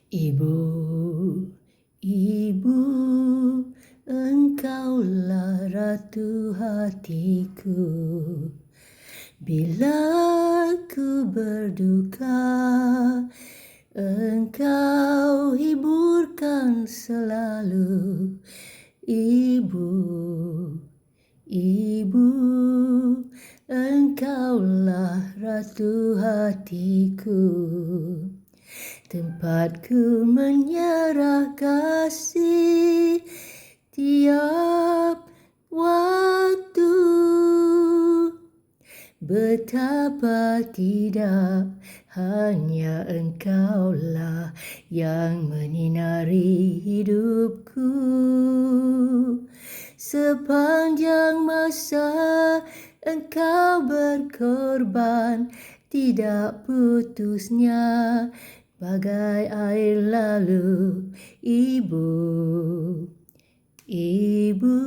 Ibu, ibu, engkaulah ratu hatiku. Bila ku berduka, engkau hiburkan selalu. Ibu, ibu, engkaulah ratu hatiku. Tempatku menyerah kasih tiap waktu. Betapa tidak hanya engkaulah yang menyinari hidupku. Sepanjang masa engkau berkorban, tidak putusnya bagai air lalu. Ibu, ibu,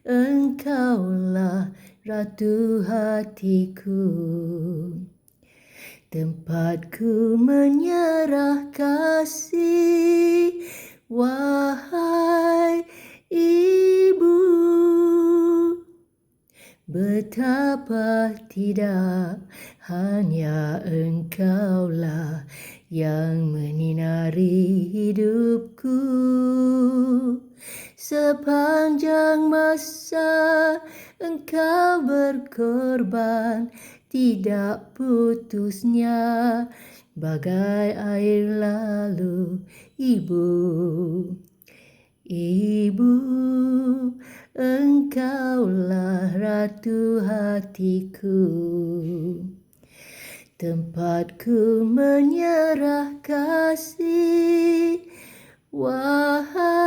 engkaulah ratu hatiku. Tempatku menyerah kasih, wahai ibu. Betapa tidak hanya engkaulah yang menyinari hidupku. Sepanjang masa engkau berkorban, tidak putusnya bagai air lalu. Ibu, ibu, engkaulah ratu hatiku. Tempatku menyerah kasih, wahai